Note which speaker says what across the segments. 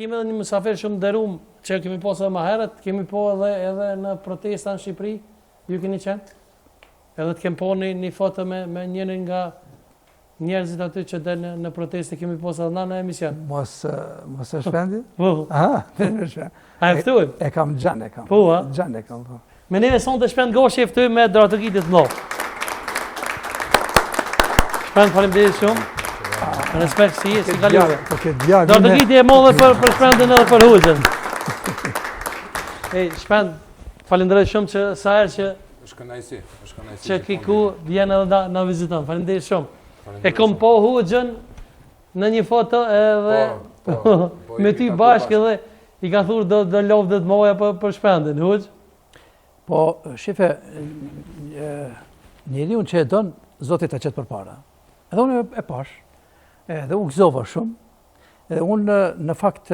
Speaker 1: kemi edhe një mysafir shumë nderuar që kemi pasur më herët, kemi po edhe në protesta në Shqipëri, ju keni qenë? Edhe të kemi po një foto me njërin nga njerëzit aty që dhe në proteste kemi pasur edhe në emision.
Speaker 2: Mos e shpendi?
Speaker 1: Po.
Speaker 2: Aha,
Speaker 1: A e ftuim?
Speaker 2: E kam gjan e kam.
Speaker 1: Po, a?
Speaker 2: Gjan e kam, po.
Speaker 1: Me neve son të shpend goshi e ftuim me dratokitit të mëdha. Shpend faleminderit shumë. Respekt si kaluve. Dratokitit e mëdha për shpendin edhe për huzën. Shpend, falenderoj shumë që sa herë që që kiku vjen edhe na viziton. Faleminderit shumë. E kom po huzën në një foto edhe me ty bashkë edhe i ka thurë do loftë të moja për shpendin, huzë?
Speaker 2: Po, shife, njeriu që e donë, Zotit ta qetë për para. Edhe unë e pash, edhe u gëzova shumë, edhe unë në fakt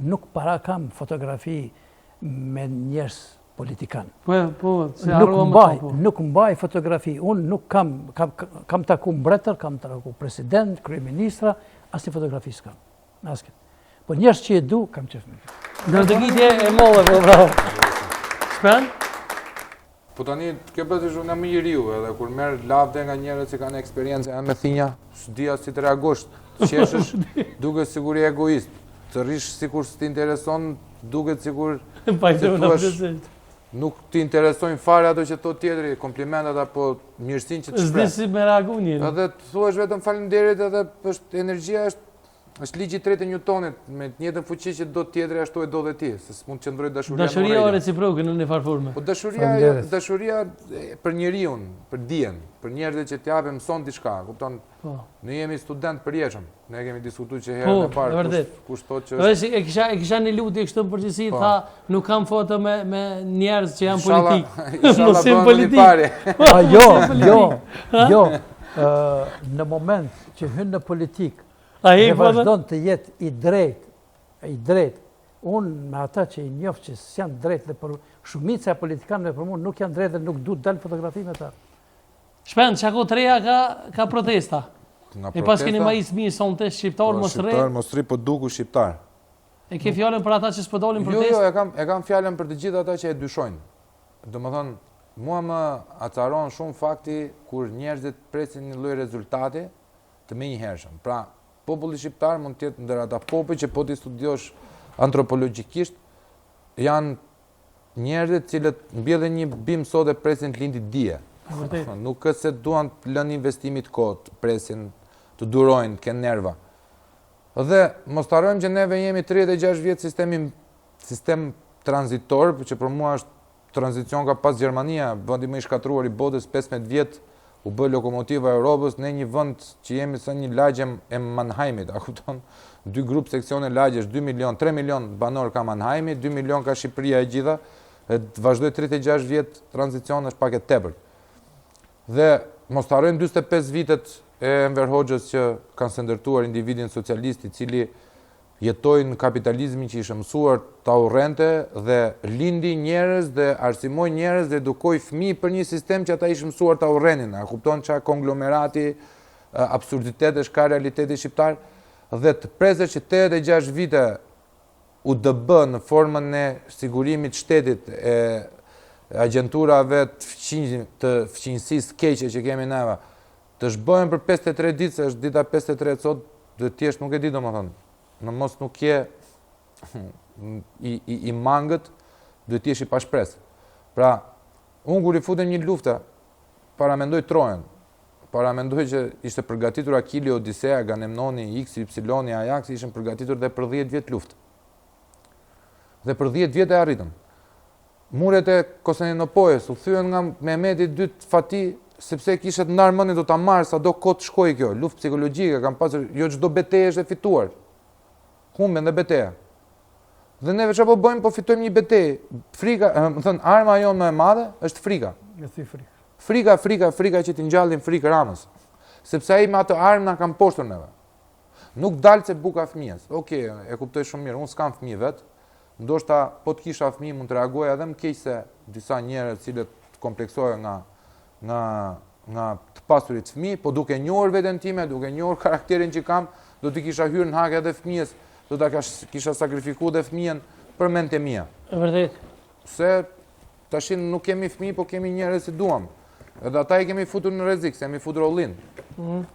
Speaker 2: nuk para kam fotografi me njerëz politikan.
Speaker 1: Po, se harrova më shumë.
Speaker 2: Nuk mbaj fotografi, unë nuk kam taku mbretër, kam taku president, kryeministra, asnjë fotografi s'kam. Asnjë. Po njerëz që e du, kam qef me.
Speaker 1: Dratokitia e mollë, po bravo. Shpend?
Speaker 3: Po tani, ke bëtë shumë në më i riu, edhe kur merë lavde nga njerët që kanë eksperiencë e me thinja, s'dia si të reagosh, të qeshësh, duke sigur i egoist, të rish sikur s'ti intereson, duke sikur nuk ti interesojnë fare ato që to tjetëri, komplimentat apo mirësin që të shpre.
Speaker 1: S'di si me reagu njëri.
Speaker 3: Edhe të thuash vetëm falenderit edhe energjia është ligji i tretë i Newtonit, me të njëjtën fuqi që do tjetri ashtu e do dhe ti, se s'mund të qëndroj dashuria në
Speaker 1: Dashuria o reciproke në një farforme.
Speaker 3: Po dashuria për njeriun, për dijen, për njerëzit që t'jape mëson diçka, kupton? Ne jemi student përjetshëm. Ne kemi diskutuar që herën e parë kush thotë që
Speaker 1: e kisha një lutje kështu në përgjithësi, tha nuk kam foto me njerëz që janë politik.
Speaker 3: Mos jam politik.
Speaker 2: Jo. Në moment që hyn në politik dhe vazhdon të jetë i drejt, unë me ata që i njoh që s'janë drejt dhe për shumica e politikanëve për mua nuk janë drejt dhe nuk du të dalë fotografi me ta.
Speaker 1: Shpend, qako të reja ka protesta. E pas keni ma ismi sonte shqiptar mos rre.
Speaker 3: Shqiptar mos rri, po duku shqiptar.
Speaker 1: E ke fjallën për ata që s'po dolin protest?
Speaker 3: Jo, e kam fjallën për të gjithë ata që e dyshojnë. Domethënë, mua më acaron shumë fakti kur njerëzit presin një lloj rezultati të menjëhershëm. Pra, populli shqiptar mund të jetë ndër ata popull që po ti studiosh antropologjikisht janë njerëzit cilët mbjellin një bim sot e presin të lindi dije. Nuk është se duan të lënë investimit kohë, presin, të durojnë, të kenë nerva. Dhe mos të harrojmë që neve jemi 36 vjetë sistem tranzitor, që për mua është tranzicion ka pas Gjermania, vendi më i shkatruar i botës, 15 vjetë u bë lokomotiva e Europës, ne një vend që jemi së një lagje e Mannheimit, a kupton? 2 grup seksione lagjesh, 2 milion, 3 milion banor ka Mannheimi, 2 milion ka Shqipëria e gjitha, vazhdoj 36 vjetë tranzicion është pak e tepërt. Dhe mos të harrojmë 45 vitet e Enver Hoxhës që kanë shëndërtuar individin socialist i cili jetojnë në kapitalizmin që ishte mësuar ta urrente dhe lindi njerëz dhe arsimoi njerëz dhe edukoi fëmijë për një sistem që ata ishin mësuar ta urrenin. A kupton çka konglomerati absurditetesh ka realiteti shqiptar dhe të prezesh që 86 vite UDB në formën e sigurimit shtetit e agjenturave të fqinjësisë keqe që kemi neve, të shbëhen për 53 ditë, se është dita 53 sot, dhe thjesht nuk e di domethënë. Në mos nuk je i mangët, duhet t'jesh i pashpresë. Pra, unë kur i futem një lufte, paramendoj Trojen, paramendoj që ishte përgatitur Akili, Odisea, Agamemnoni, X, Y, Ajax, ishin përgatitur dhe për 10 vjet luftë. Dhe për 10 vjet e arritëm. Muret e Konstantinopolës u thyen nga Mehmeti II Fati, sepse kishte ndarë mendin do ta marrë sado kohë të shkojë kjo, luftë psikologjike, kam pasur jo çdo betejë është e fituar. Humben dhe beteja. Dhe neve çfarë po bëjmë? Po fitojmë një betejë. Frika, më thënë, arma jonë më e madhe është frika. Frika që t'i ngjallin frikë Ramës. Sepse ai me atë armë na kanë poshtur neve. Nuk dalë se buka fëmijës. Okej, e kuptoj shumë mirë, unë s'kam fëmijë vet. Ndoshta po të kisha fëmijë mund të reagoja edhe më keq se disa njerëz cilët kompleksohen nga të pasurit fëmijë, po duke njohur veten time, duke njohur karakterin që kam, do t'i kisha hyrë në hak edhe fëmijës do ta kisha sakrifikuar dhe fëmijën për mendje mia.
Speaker 1: E vërtet.
Speaker 3: Se tashin nuk kemi fëmijë, po kemi njerëz që duam. Edhe ata i kemi futur në rrezik, se kemi futur ollin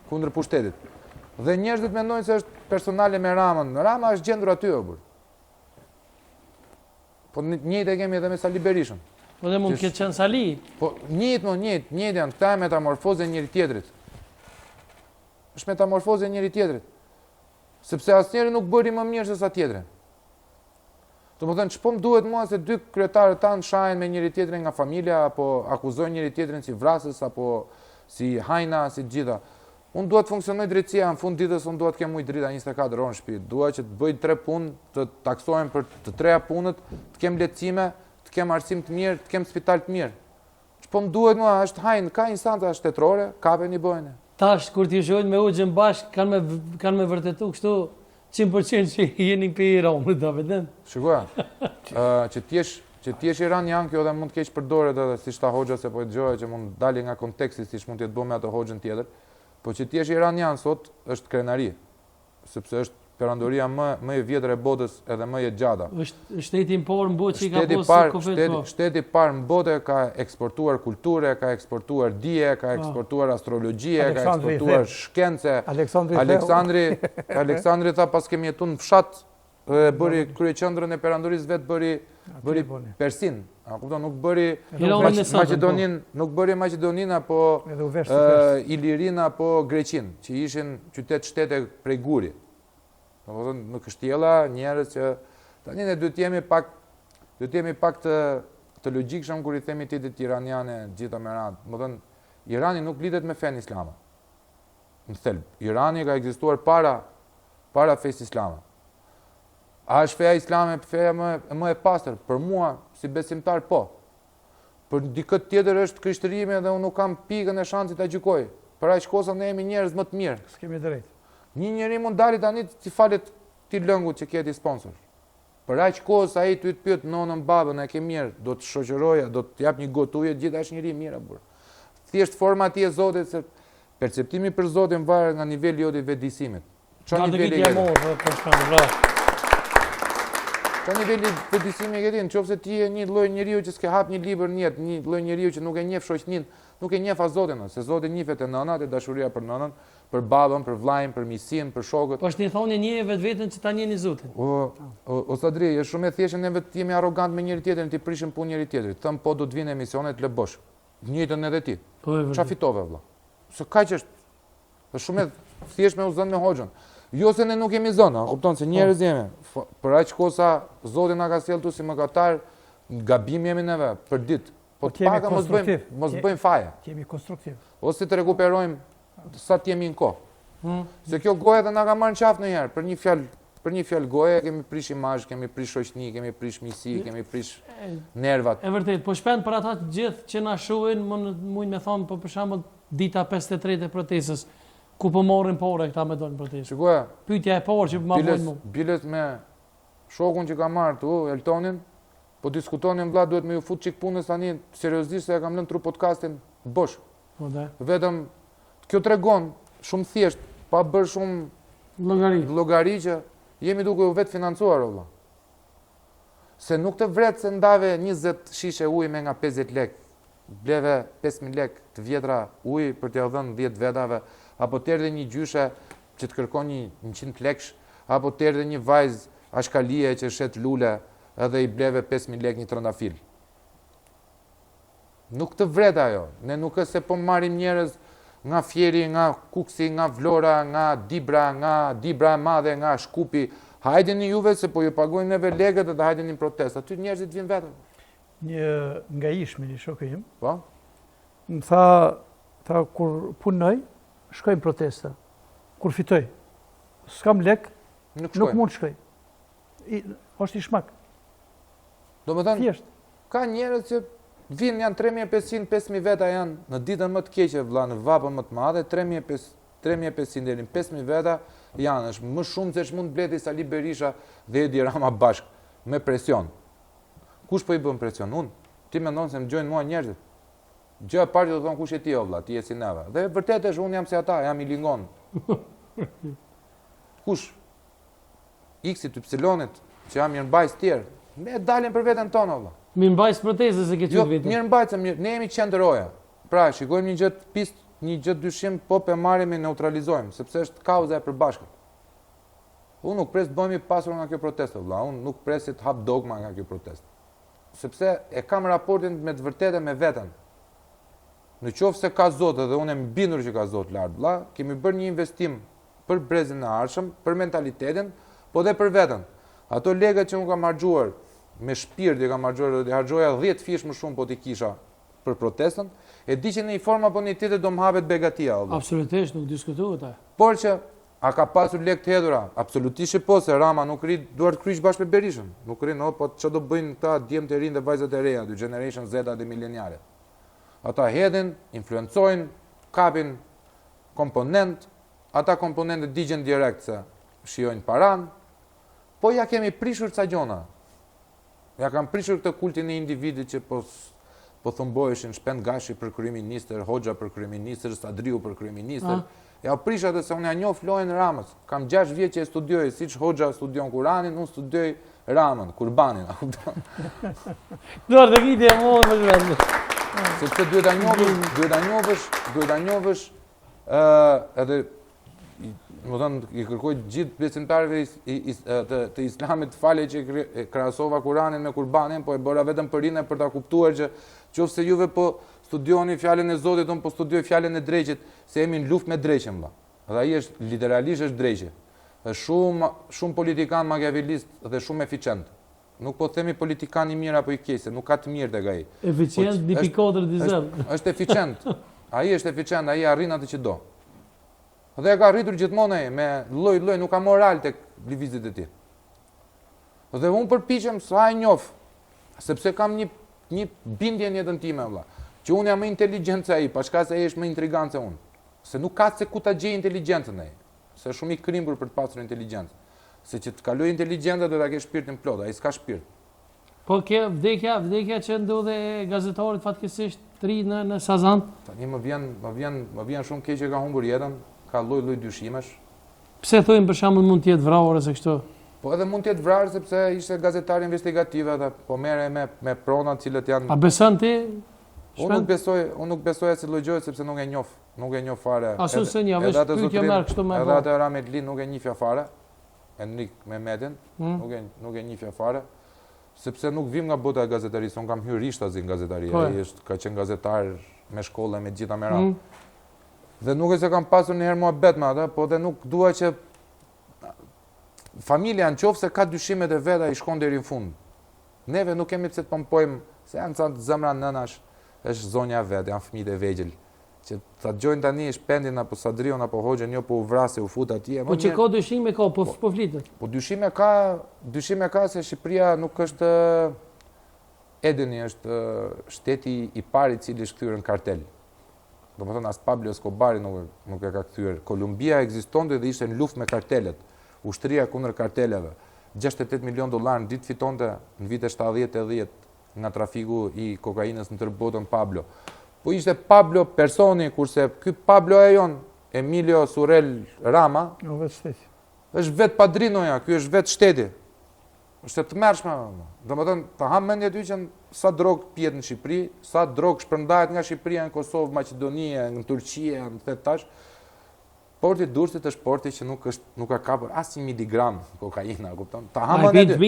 Speaker 3: kundër pushtetit. Dhe njerëzit mendojnë se është personale me Ramën. Rama është gjendur aty o burr. Po njëjtë e kemi edhe me Sali Berishën.
Speaker 1: Po dhe mund të ketë qenë Sali.
Speaker 3: Po njëjtë janë, këta e metamorfoze njëri tjetrit. Është metamorfoze njëri tjetrit. Sepse asnjëri nuk bëri më mirë se sa tjetri. Domethënë, ç'po më duhet mua se dy kryetarët tanë shahen me njëri tjetrin nga familja, apo akuzojnë njëri tjetrin si vrasës, apo si hajna, si gjitha. Unë duhet të funksionoj drejtësia, në fund ditës unë duhet të kem ujë drita 24 orë në shtëpi. Dua që të bëj 3 punë, të taksohem për të 3 punët, të kem lehtësime, të kem arsim të mirë, të kem spital të mirë. Ç'po më duhet mua është hajnë, ka instanca shtetërore, kapeni bëjnë.
Speaker 1: Tash kur ti shohin me Uxhën bashk kanë me vërtetu kështu 100% që jeni për Iranit, do vetëm.
Speaker 3: Shikoj. Që ti jesh iranian, kjo edhe mund të keq përdoret edhe siç ta hoxha se po e dëgjoja që mund dalë nga konteksti siç mund të jetë bëmë ato hoxhën tjetër. Po që ti jesh iranian sot është krenari, sepse është perandoria më e vjetër e botës edhe më e gjata.
Speaker 1: Është shteti i parë në botë që ka pasur kufet.
Speaker 3: Shteti i parë në botë ka eksportuar kulturë, ka eksportuar dije, ka eksportuar astrologji, ka eksportuar shkencë. Aleksandri tha pas kemi jetuar në fshat, bëri kryeqendrën e perandorisë vet bëri Persin. A kupton, nuk bëri Maqedoninë apo Ilirin apo Greqinë, që ishin qytet-shtete prej guri. Domethënë në kështjella njerëz që tani ne duhet të jemi pak të logjikshëm kur I themi titit iraniane gjitha me radhë. Domethënë Irani nuk lidhet me fen islame. Në thelb, Irani ka ekzistuar para fesë islame. A është feja islame feja më e pastër? Për mua, si besimtar, po. Për dikët tjetër është krishtërimi dhe unë nuk kam pikën e shansit ta gjykoj. Për aq kosa ne jemi njerëz më të mirë.
Speaker 2: S'kemi drejt.
Speaker 3: Një njeri mund dali tani ti falet ti lëngut që ke ti sponsor. Për aq kohë ai ty të pyet nonën babën, a ke mirë, do të shoqëroja, do të jap një gotë ujë, gjithë është njëri mirë burr. Thjesht forma ti e Zotit, se perceptimi për Zotin varet nga niveli jot I vetëdijsimit.
Speaker 1: Çfarë niveli je morë për shkak
Speaker 3: Ka niveli vetëdijsimi e ke nëse ti je një lloj njeriu që s'ke hap një libër në jetë, një lloj njeriu që nuk e njeh shoqënin, nuk e njeh Zotin, se Zoti njihet te nënat, e dashuria për nënën, për babën, për vllajën, për miqsin, për shokët.
Speaker 1: Po është një thonë një vetveten që ta njehni Zotin.
Speaker 3: O Sadri, është shumë e thjeshtë ne vetë jemi arrogant me njëri tjetrin, ti prishim punë njëri tjetrit. Thëm po do të vinë emisione të lë bosh. Njëjtën edhe ti. Çfarë fitove vëlla? Se kaq është. Është shumë e thjeshtë me u zënë me hoxhën. Jo se ne nuk jemi zonë, kupton se njerëz jemi. Për aq kosa Zoti na ka sjelltu si mëkatar, gabim jemi neve për ditë. Po të paga mos bëjmë faje.
Speaker 2: Jemi konstruktiv.
Speaker 3: Ose të rekuperojmë sa të jemi në kohë. Se kjo goja dhe na ka marrë në qafë ndonjëherë për një fjalë goje kemi prish imazh, kemi prish shoqëni, kemi prish miqësi, kemi prish nervat.
Speaker 1: E vërtet, po shpend për ata të gjithë që na shohin, mund me thonë po për shembull dita 53 e protestës. Ku po morrin porë këta me dorë protestë.
Speaker 3: Shikoj.
Speaker 1: Pyetja e parë që më vjen mua.
Speaker 3: Bilet me shokun që ka marrë tu, Eltonin, po diskutonin vëlla duhet me ju fut çik punës tani, seriozisht se e kam lënë tru podcastin bosh.
Speaker 1: Po da.
Speaker 3: Vetëm kjo tregon shumë thjesht, pa bërë shumë llogari që jemi duke u vetë financuar vëlla. Se nuk të vret se ndave 20 shishe ujë me nga 50 lekë. Bleve 5.000 lekë të vjetra ujë për t'ia dhënë 10 vetave, apo të erdhe një gjyshe që të kërkon një 100 lekësh, apo të erdhe një vajzë ashkalie që shet lule edhe I bleve 5.000 lekë një trëndafil. Nuk të vret ajo. Ne nuk është se po marrim njerëz nga Fjeri, nga Kuksi, nga Vlora, nga Dibra e Madhe, nga Shkupi. Hajdeni juve se po ju pagojnë neve legët dhe hajdeni në protestë. Aty njerëzit vinë vetëm.
Speaker 2: Një nga Ishmi, një shokë im,
Speaker 3: po?
Speaker 2: Më tha kur punoj, shkojmë protesta. Kur fitoj, s'kam lek, nuk mund shkoj. Është I shmak.
Speaker 3: Do më thënë, ka njerëz që vinë janë 3.500, 5.000 veta janë në ditën më të keqe vëlla, në vapën më të madhe, 3.500 deri në 5.000 veta janë, është më shumë se ç'mund bleti Sali Berisha dhe Edi Rama bashk me presion. Kush po I bën presion? Unë. Ti mendon se më gjojnë mua njerëzit? Gjë e parë do të thonë kush je ti o vëlla, ti je si neve. Dhe vërtet është unë jam si ata, jam I lingon. Kush? X-it, Y-it, që jam mirëmbajtës tjerë, ne dalin për veten tonë, valla.
Speaker 1: Mirëmbajtës protestës e ke
Speaker 3: Jo,
Speaker 1: qenë vetë.
Speaker 3: mirëmbajtës, ne jemi qendroja. Pra, shikojmë një gjë pistë, një gjë dyshim, po pe marrim e neutralizojmë, sepse është kauza e përbashkët. Unë nuk pres të bëhemi pasur nga kjo protestë, valla. Unë nuk pres të hap dogma nga kjo protestë. Sepse e kam raportin me të vërtetë me veten. Në qoftë se ka Zot dhe unë jam bindur që ka Zot lart, valla, kemi bërë një investim për brezin e ardhshëm, për mentalitetin, po dhe për veten. Ato legët që unë kam harxuar me shpirt, kam harxuar, do të harxoja 10 fish më shumë po t'i kisha për protestën, e di që në një formë apo në një tjetër do më hapet begatia, valla.
Speaker 1: Absolutisht, nuk diskutohet ai.
Speaker 3: Por që a ka pasur lekë të hedhura? Absolutisht po, se Rama nuk rrit duart kryq bashkë me Berishën. Nuk rrit, no, po çfarë do bëjnë këta djemtë e rinë dhe vajzat e reja, dy generation Z dhe mileniale. Ata hedhin, influencojnë, kapin komponent, ata komponentë digjen direkt se shijojnë paran, po ja kemi prishur ca gjona. Ja kam prishur këtë kultin e individit që po thumboheshin Shpend Gashi për kryeministër, Hoxha për kryeministër, Sadriu për kryeministër. Ja prish atë se unë ja njoh Flojën Ramës. Kam 6 vjet që e studioj, siç Hoxha studion Kur'anin, unë studioj Ramën, Kurbanin.
Speaker 1: Duar të kiti e mohon më zhvendë.
Speaker 3: Sepse duhet ta njohësh edhe më thënë, i kërkoj gjithë besimtarëve të Islamit falje që krahasova Kur'anin me Kurbanin, po e bëra vetëm për rinë për ta kuptuar që qofse juve po studioni fjalën e Zotit, unë po studioj fjalën e dreqit, se jemi në luftë me dreqin, valla. Dhe ai është literalisht është dreqi. Është shumë politikan machiavellist dhe shumë eficient. Nuk po themi politikan i mirë apo i keq, se nuk ka të mirë tek ai.
Speaker 1: Eficient, dipikoder dizem.
Speaker 3: Është eficient. Ai është eficient, ai arrin atë që do. Dhe e ka rritur gjithmonë ai me lloj, nuk ka moral tek lëvizjet e tij. Dhe unë përpiqem sa e njoh, sepse kam një bindje në jetën time, valla, që unë jam më inteligjent se ai, pa shkak se ai është më intrigant se unë. Se nuk ka se ku ta gjej inteligjencën ai. Se është shumë i krimbur për të pasur inteligjencë. Se që të kaloj inteligjenca do ta kesh shpirtin plot, ai s'ka shpirt.
Speaker 1: Po ke vdekja që ndodhe gazetarit fatkeqësisht të ri në Sazan.
Speaker 3: Tani më vjen shumë keq që ka humbur jetën, ka lloj dyshimesh.
Speaker 1: Pse thojnë për shembull mund të jetë vrarë se kështu?
Speaker 3: Po edhe mund të jetë vrarë sepse ishte gazetar investigativ dhe po merre me prona të cilët janë.
Speaker 1: A beson ti?
Speaker 3: Unë nuk besoj se llogjoj sepse nuk e njoh fare.
Speaker 1: Ashtu se një vesh pyetje merr kështu më.
Speaker 3: Edhe atë Ramit Lin nuk e njihja fare. Enrik Mehmetin, nuk e njihja fare. Sepse nuk vim nga bota e gazetarisë, unë kam hyrë ishtazi në gazetari, ai ka qenë gazetar me shkollë me gjitha me radhë. Dhe nuk e se kam pasur njëherë muhabet me ata, po dhe nuk dua që familja në qoftë se ka dyshimet e veta i shkon deri në fund. Neve nuk kemi pse të pompojmë se janë ca zemra nënash, është zonja vet, janë fëmijët e vegjël. Që ta dëgjojnë tani Shpendin apo Sadrion apo Hoxhën, jo po u vrasë u fut atje.
Speaker 1: Po që ka dyshime ka, po flitet.
Speaker 3: Po dyshime ka se Shqipëria nuk është Edeni, është shteti i parë i cili është kthyer në kartel. Domethënë as Pablo Escobari nuk e ka kthyer. Kolumbia ekzistonte dhe ishte në luftë me kartelet. Ushtria kundër karteleve. 68 milion dollar në ditë fitonte në vitet 70-80 nga trafiku i kokainës në tërë botën Pablo. Po ishte Pablo personi, kurse ky Pablo e jon, Emilio Surel Rama, është vetë padrinoja, ky është vetë shteti. Është të mërshme. Domethënë, ta ham mendje ty që sa drogë pihet në Shqipëri, sa drogë shpërndahet nga Shqipëria në Kosovë, Maqedoni, në Turqi, në këtë tash. Porti i Durrësit është porti që nuk ka kapur asnjë miligram kokaina, kupton? Ta ham mendje.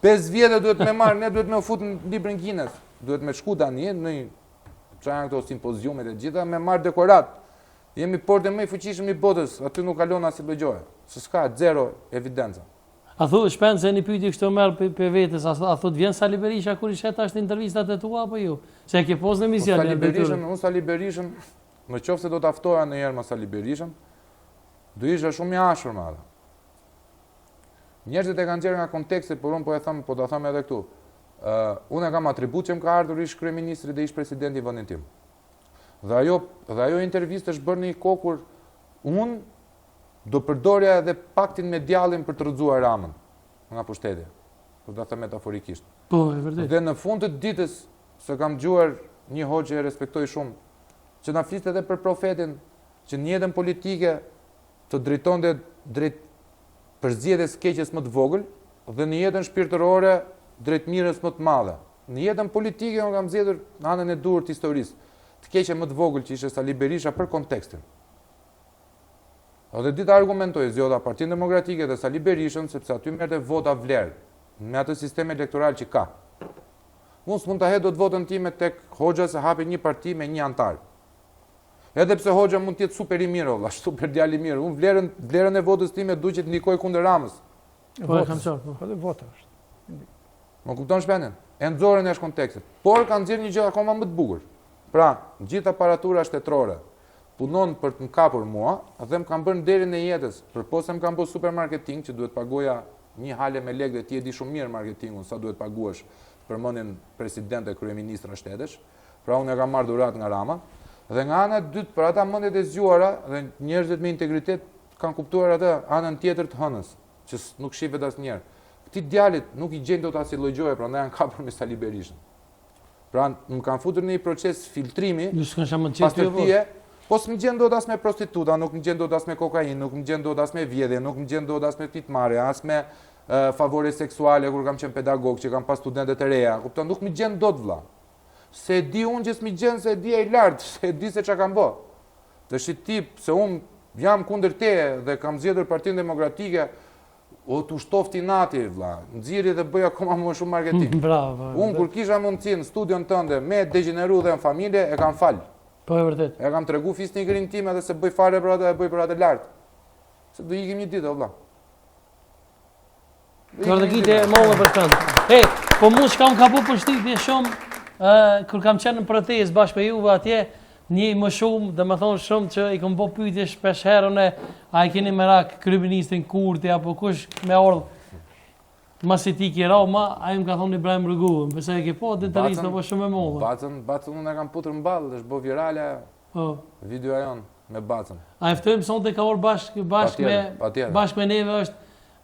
Speaker 3: 5 vjet duhet më marr, ne duhet më fut në librin Guinness. Duhet më shku tani në janë këto simpoziumet e gjitha me marr dekorat. Jemi portë më i fuqishëm i botës, aty nuk kalon asnjë lloj. Se s'ka zero evidencë.
Speaker 1: A thu Shpend se një pyetje kështu merr për vetes, a thot vjen Sali Berisha kur i shet tash në intervistat e tua apo jo? Se e ke posë në emision.
Speaker 3: Unë Sali Berishën, në qoftë se do të aftoja ndonjëherë me Sali Berishën, do isha shumë i ashur me atë. Njerëzit e kanë nxjerrë nga konteksti, por unë po e them, po ta them edhe këtu. Unë kam atribut që më ka ardhur ish kryeministri dhe ish presidenti i vendit tim. Dhe ajo intervistë është bërë në një kohë kur unë do përdorja edhe paktin me djallin për të rrëzuar Ramën nga pushteti. Po ta them metaforikisht.
Speaker 1: Po, e vërtet.
Speaker 3: Dhe në fund të ditës, se kam dëgjuar një hoxhë që e respektoj shumë, që na fliste edhe për profetin, që në jetën politike të drejtonte drejt përzgjedhjes keqes më të vogël dhe në jetën shpirtërore drejtmirës më të madhe. Në jetën politike unë kam zgjedhur në anën e durë të historisë, të keqe më të vogël që ishte Sali Berisha për kontekstin. Dhe dita argumentoj zgjodha Partinë Demokratike dhe Sali Berishën sepse aty merrte vota vlerë me atë sistem elektoral që ka. Unë s'mund ta hedh dot votën time tek Hoxha se hapi një parti me një antar. Edhe pse Hoxha mund të jetë super i mirë, valla, super djalë i mirë. Unë vlerën e votës time duhet që të ndikoj kundër Ramës.
Speaker 2: Po e kam thënë, po vota është.
Speaker 3: Më kupton shpendin? E nxorën jashtë kontekstit. Por kanë nxjerrë një gjë akoma më të bukur. Pra, gjithë aparatura shtetërore punon për të më kapur mua, dhe më kanë bërë derin e jetës, përposa më kanë bërë supermarketing që duhet pagoja një hale me lekë dhe ti e di shumë mirë marketingun sa duhet paguash për mënin president e kryeministër në shtetesh. Pra unë e kam marrë dhurat nga Rama. Dhe nga ana e dytë, për ata mendjet e zgjuara dhe njerëzit me integritet kanë kuptuar atë anën tjetër të hënës, që nuk shihet asnjëherë. Këtij djalit nuk i gjen dot asnjë lloj gjoje, prandaj janë kapur me Sali Berishën. Pra më kanë futur në një proces filtrimi. Po s'më gjen dot as me prostituta, nuk më gjen dot as me kokainë, nuk më gjen dot as me vjedhje, nuk më gjen dot as me pitmarrje, as me favore seksuale kur kam qenë pedagog, që kam pas studente të reja. Kupton, nuk më gjen dot vlla. Se di unë që s'mi gjen se di ai lart, se di se çka kam bë. Të shi tip se unë jam kundër teje dhe kam zgjedhur Partinë Demokratike, o tu shtofti nati vlla, nxirri dhe bëj akoma më shumë marketing.
Speaker 1: Bravo.
Speaker 3: Unë kur kisha mundësi në studion tënde me degeneru dhe në familje e kam fal.
Speaker 1: Po e vërtet.
Speaker 3: E kam tregu fisnikërin tim edhe se bëj fare për atë e bëj për atë lart. Se do ikim një ditë vlla.
Speaker 1: Strategjia e mollë për kënd. Po mu s'kam kapu përshtypje shumë kur kam qenë në protestë bashkë me juve atje, një më shumë, dhe më thonë shumë që i kom po pyetje shpesh herën e a i keni merak kryeministrin Kurti apo kush me ordhë masi ti ki Roma, a i më ka thonë Ibrahim Rrugu, përse e ke po detarisht apo shumë e mollë.
Speaker 3: Bacën unë e kam putur në balë, dhe shbo virale videoja jonë me Bacën.
Speaker 1: A e ftojmë sonte ka orë bashkë me neve është,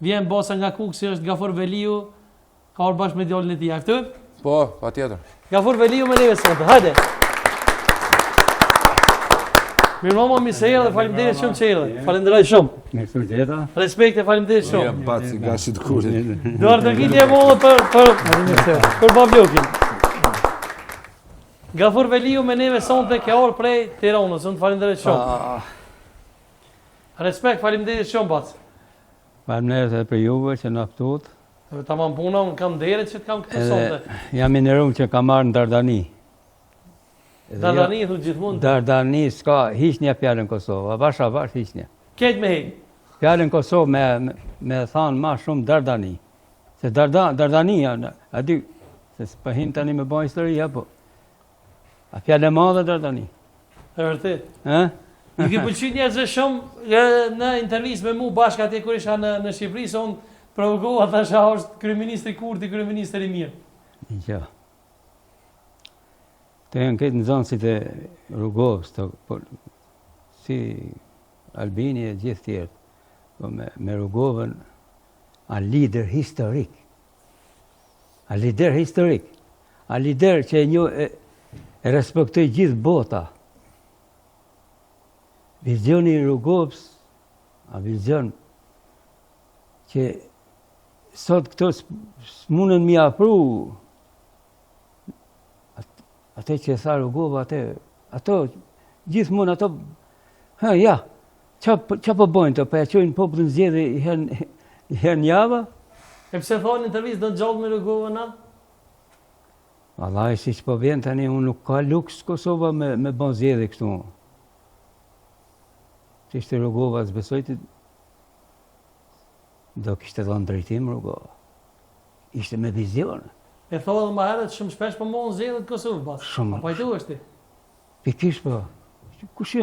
Speaker 1: vjen bosa nga Kuksi, është Gafur Veliu, ka orë bashkë me djallin e tij. A e ftojmë?
Speaker 3: Po, patjetër.
Speaker 1: Gafur Veliu me neve sonte, hajde! Mirë mama, mi se erdhe, faleminderit shumë që erdhe. Faleminderit shumë. Respekt e faleminderit shumë.
Speaker 3: Ja, Baci, gashi të kurit.
Speaker 1: Duar të gjitje mollë për Bavljokin. Gafur Veliu me neve sonte ke orë prej Tiranës, unë të faleminderit shumë. Respekt, faleminderit shumë, Baci.
Speaker 4: Faleminderit edhe për juve që na ftut.
Speaker 1: Tamam puna, unë kam deret që të kam këtë sonte.
Speaker 4: Jam i nderuar që kam marrë në Dardani.
Speaker 1: Dardani thu gjithmonë.
Speaker 4: Dardani s'ka hiç një fjalë në Kosovë, avash hiç një.
Speaker 1: Keq me hej.
Speaker 4: Fjalën Kosovë me thanë më shumë Dardani. Se Dardani janë, a di se s'po hin tani me bën histori apo. A fjalë e madhe Dardani.
Speaker 1: E vërtet.
Speaker 4: Ë?
Speaker 1: Nuk i pëlqen njerëzve shumë në intervistë me mua bashkë atje kur isha në Shqipëri, se unë provokova thasha është kryeministri Kurti, kryeministri i mirë.
Speaker 4: Jo. Të janë këtë nxënësit e Rrugovës, si Albini e gjithë tjerët, po me Rrugovën, a lider historik. A lider historik. A lider që e respektoj gjithë bota. Vizioni i Rrugovës, a vizion që sot këto s'munën mi afru atë që tha Rrugova, ato gjithmonë ato, ja, qa po bojnë të, po ja qojnë popullin zgjedhje i herë njava?
Speaker 1: E pse thonë në intervistë do të gjallë me Rrugovën na?
Speaker 4: Vallai, si që po vjen tani, unë nuk ka luks Kosova me bën zgjedhje kështu. Që ishte Rrugova, s'besoj të do kishte dhënë drejtim Rrugova. Ishte me vizion.
Speaker 1: E thua edhe më herët shumë shpesh po mohon zgjedhjet Kosovë bas.
Speaker 4: Shumë.
Speaker 1: Apo ajtu është ti?
Speaker 4: Pikërisht po. Kush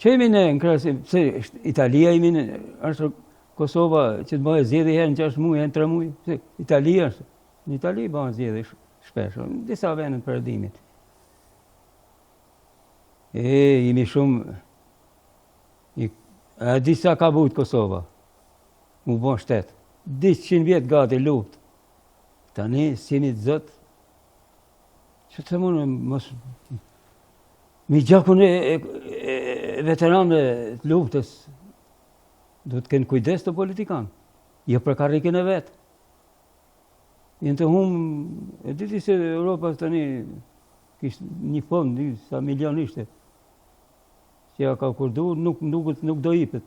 Speaker 4: që jemi ne në krahasim, se Italia jemi ne, është Kosova që të bëjë zgjedhje herë në 6 muaj, herë në 3 muaj, se Italia është. Në Itali bëhen zgjedhje shpesh, në disa vende të perëndimit. Jemi shumë a disa ka vujt Kosova. Mu bon shtet. 200 vjet gati luft. Tani, si jemi të zot, që të mune, mos... Mi gjakun e veteranëve të luftës, Do të kenë kujdes të politikanë, jo për karrikin e vetë. Jenë të e diti se Europa tani kishtë një fond, sa milion ishte, që ja ka kurdu, nuk do ipet.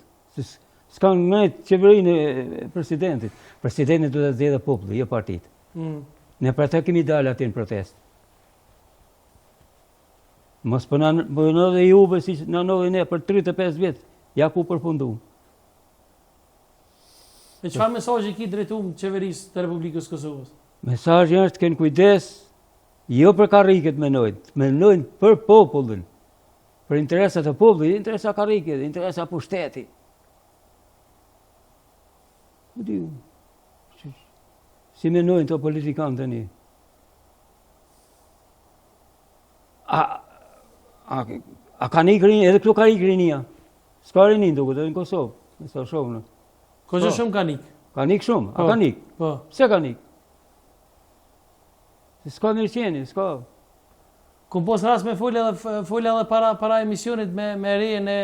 Speaker 4: S'kanë nëjtë qeverinë e presidentit. Presidentit do të zgjedhë populli, jo partitë. Ne për të kemi dalë aty në protest. Mos për në dhe juve si në nëve ne për 35 vjetë, ja ku përfundu.
Speaker 1: E çfarë mesazhi ki drejtuar qeverisë të Republikës Kosovës?
Speaker 4: Mesazhi është kënë kujdes, jo për karriket menojnë për popullin, për interesat e popullit, interesa karriket, interesa pushteti. Si menojnë të politikanë të një? A ka një krinia, edhe këtu ka një krinia. S'ka rinin duke të në Kosovë, nësa shumë në.
Speaker 1: Ko që shumë ka nik?
Speaker 4: Ka nik shumë, a ka nik? Se ka nik? S'ka mirëqeni, s'ka.
Speaker 1: Ku pos ras me folja edhe para emisionit me rejen e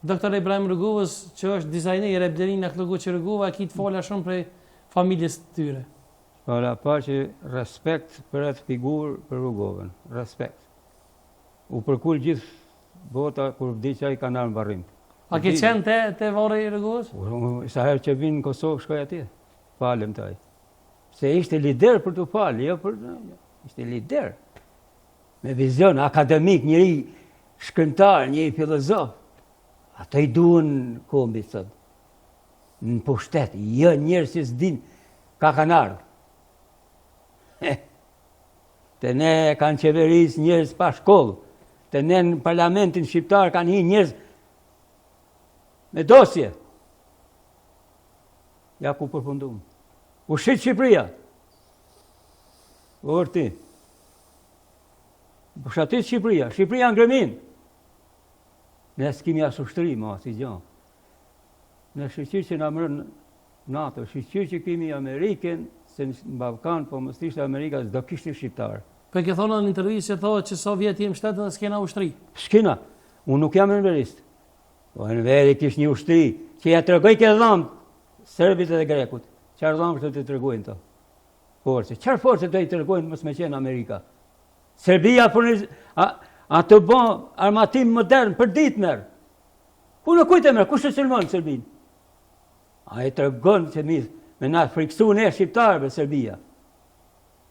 Speaker 1: Dr. Ibrahim Ruguvës, që është dizajner e Blerina Klogoqi Rugova, ki të folja shumë prej familjes të tyre.
Speaker 4: Para pa që respekt për atë figurë për Rugovën, respekt. U përkull gjithë bota kur vdiqa i kanë armë varrim.
Speaker 1: A ke qenë te varri i Rugovës?
Speaker 4: Sa herë që vinë në Kosovë shkoj atje, falem taj. Se ishte lider për të falë, jo për... Ishte lider. Me vizion akademik, njëri shkrimtar, njëri filozof. Ato i duen kombi, sot. Në pushtet, jo njërë që s'din ka kanë ardhë. Të ne kanë qeveris njërës pa shkollë. Të ne në parlamentin shqiptar kanë hi njërës me dosje. Ja ku përfundum. U shqit Shqipëria. U ti. U shatit Shqipëria. Shqipëria në grëmin. Ne s'kimi asë ushtëri, ma, si gjanë. Ne shqyqyr që në mërën NATO, shqyqyr që kemi Ameriken, se në Balkan, po mështë ishte Amerika, s'do kishtë shqiptarë.
Speaker 1: Për ke thonë në intervjistë që thonë që Sovjeti jem shtetën dhe s'kena ushtëri.
Speaker 4: S'kena. Unë nuk jam enverist. Po enveri kishtë një ushtëri, që ja të regoj ke dhamë, Serbit edhe Grekut. Qarë dhamë që të të regojnë të? Forse. Qarë forse të të regojnë mësë me qenë Amerika? Serbia a të bon armatim modern për ditë merë. Ku në kujtë e merë? Ku shë sërmonë Serbin? A i të regonë që me na friksu ne shqiptarëve Serbia.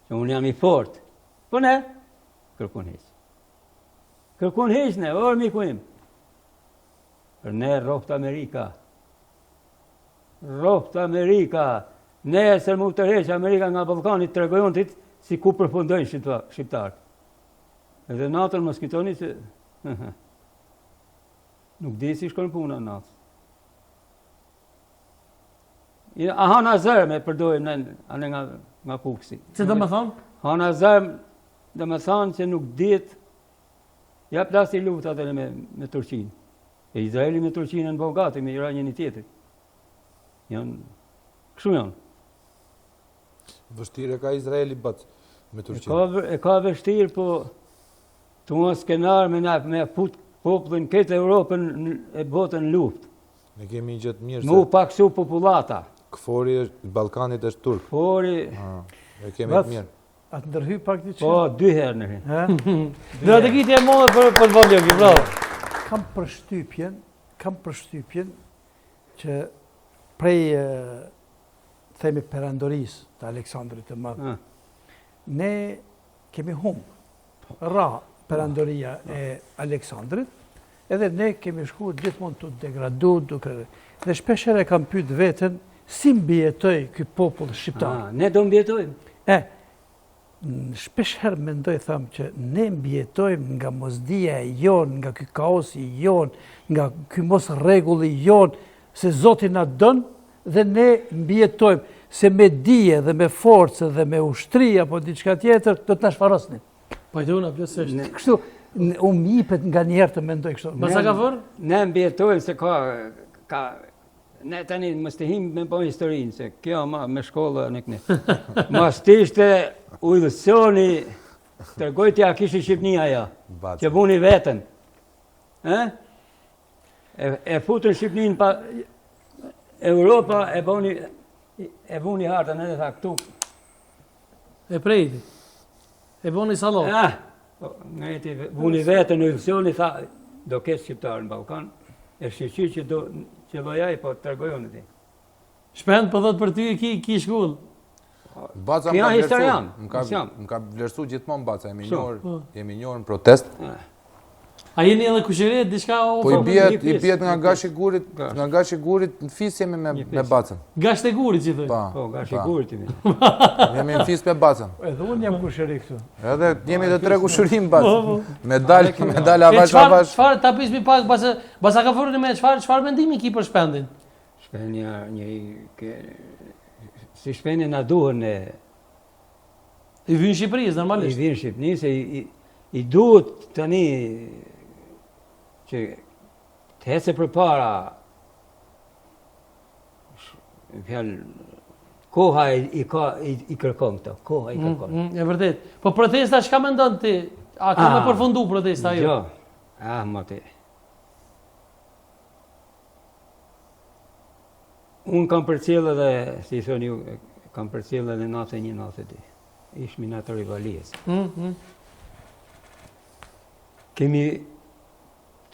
Speaker 4: Që unë jam i fort. Po ne? Kërkun heq. Kërkun heq ne, orë miku im. Për ne rohtë Amerika. Rohtë Amerika. Ne e sërmu të heq Amerika nga Balkanit të regojontit si ku përfundojnë shqiptarë. Edhe natën më skitoni se... Nuk di si shkon puna natë. A hana zërë me përdojmë anë nga kuksi.
Speaker 1: Që do me thonë?
Speaker 4: Hana zërë dhe me thonë që nuk ditë ja plasti luftat edhe me Turqinë. E Izraeli me Turqinë në bogati, me Iran një tjetër. Kështu janë.
Speaker 3: Vështirë ka Izraeli bëtë me Turqinë.
Speaker 4: E ka vështirë, po të mos skenar me fut popullin këtë Europën e botën luft.
Speaker 3: Ne kemi gjithë mirë se...
Speaker 4: Mu paksu populata.
Speaker 3: Këfori Balkanit është turk.
Speaker 4: Këfori...
Speaker 3: E kemi të mirë.
Speaker 2: A të ndërhy pak të që?
Speaker 4: Po, 2 herë në rinë.
Speaker 1: Dhe të kitë e modë për vëndjo, bravo.
Speaker 2: Kam përshtypjen që prej themi perandoris të Aleksandrit të madhë, ne kemi humbë perandoria e Aleksandrit, edhe ne kemi shku gjithmonë të degradu, dhe shpeshere kam pyet veten si mbjetoj ky popull shqiptar.
Speaker 4: Ne do mbjetojmë.
Speaker 2: Shpesher mendoj thamë që ne mbjetojmë nga mosdia e jonë, nga ky kaosi i jonë, nga ky mos rregulli i jonë, se Zoti na don dhe ne mbjetojmë se me dije dhe me forcë dhe me ushtri apo diçka tjetër do të na shfarosnin.
Speaker 1: Po i dhuna plotësisht.
Speaker 2: Kështu unë jipet nga njerë të mendoj kështu.
Speaker 1: Masa ka vërë?
Speaker 4: Ne mbjetojmë se ka... Ne tani mës të him me po historinë, se kjo me shkolla në këne. Mas të ishte ujlësoni, tërgojtja kishë Shqipnia ja, që buni vetën. E futën Shqipnin pa... Europa e vuni hartën edhe tha këtu.
Speaker 1: E prejti. E boni salon.
Speaker 4: Nga jeti vuni vetën në Ilsioni, tha, do ketë shqiptarë në Balkan, e shqyqy që do që vajaj, po të tërgojon e ti.
Speaker 1: Shpend për dhëtë për ty e ki shkull.
Speaker 3: Baca më ka vlerësu gjithmonë Baca, jemi njohur në protest.
Speaker 1: A jeni edhe kushërit, diçka o...
Speaker 3: Po i bjet nga gashi gurit në fis jemi me Bacën.
Speaker 1: Gasht e gurit që thëj?
Speaker 4: Po, gashi gurit jemi.
Speaker 3: Jemi në fis me Bacën.
Speaker 2: Edhe unë jam kushëri këtu.
Speaker 3: Edhe jemi të 3 kushërim Bacën. Medal avash.
Speaker 1: Çfarë ta pismi pak, basa ka fërën me çfarë mendimi ki për shpendin?
Speaker 4: Shpenja si shpenja na duhen e...
Speaker 1: I vynë Shqipërisë, normalisht.
Speaker 4: I vynë Shqipërisë, i duhet tani që të hece për para koha i kërkon këto, koha i kërkon.
Speaker 1: E vërtet. Po protesta çka mendon ti? A ka me përfundu protesta jo?
Speaker 4: Jo, ma ti. Unë kam përcjellë edhe, si i thoni ju, kam përcjellë edhe 91-92. Ishmi në atë rivalies. Kemi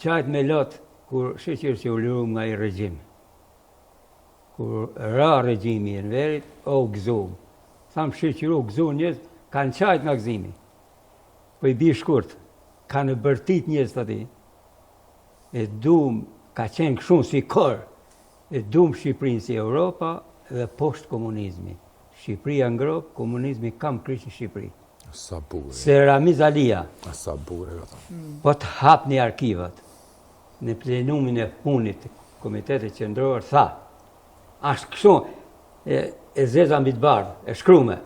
Speaker 4: qajtë me lotë kur shqyqyrë që u lirum nga i regjim. Kur ra regjimi e në verit, o gëzum. Thamë shqyqyru, gëzum njës, kanë qajtë nga gëzimi. Po i bi shkurt, kanë bërtit njës të ti. E dum, ka qenë këshunë si kërë, e dum Shqipërinë si Europa dhe poshtë komunizmi. Shqipëria ngrop, komunizmi kam kryq në Shqipëri.
Speaker 3: Sa bukur.
Speaker 4: Se Ramiz Alia,
Speaker 3: sa bukur e ka.
Speaker 4: po të hap një arkivat, në plenumin e punit të Komitetit Qendror, tha, ashtë kështu, e zeza mbi të bardhë, e shkrume,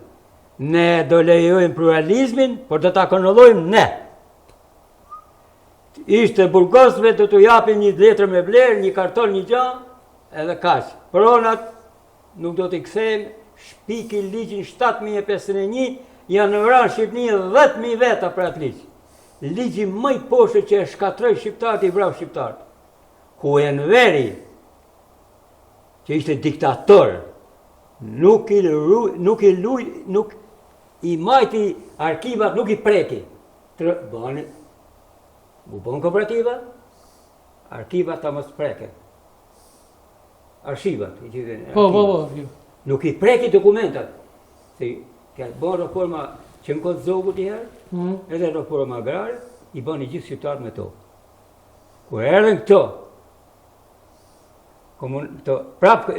Speaker 4: ne do lejojmë pluralizmin, por do ta kontrollojmë ne. Ishte burgosve do t'u japin një letër me vlerë, një karton, një gjë, edhe kaq. Pronat nuk do t'i kthejmë, shpiki ligjin 7.051, janë vranë Shqipëni 10.000 veta për atë ligj. Ligji më i poshtë që e shkatroi shqiptarët, i vrau shqiptarët. Ku Enveri, që ishte diktator, nuk i majti arkivat, nuk i preki. U bon kooperativa, arkivat ta mos preke. Arshivat.
Speaker 1: Po.
Speaker 4: Nuk i preki dokumentat. Se ka bërë reforma që në kodë zogut i herë, edhe reforma agrare, i bëni gjithë shqiptarët me to. Kur erdhen këto, prapë,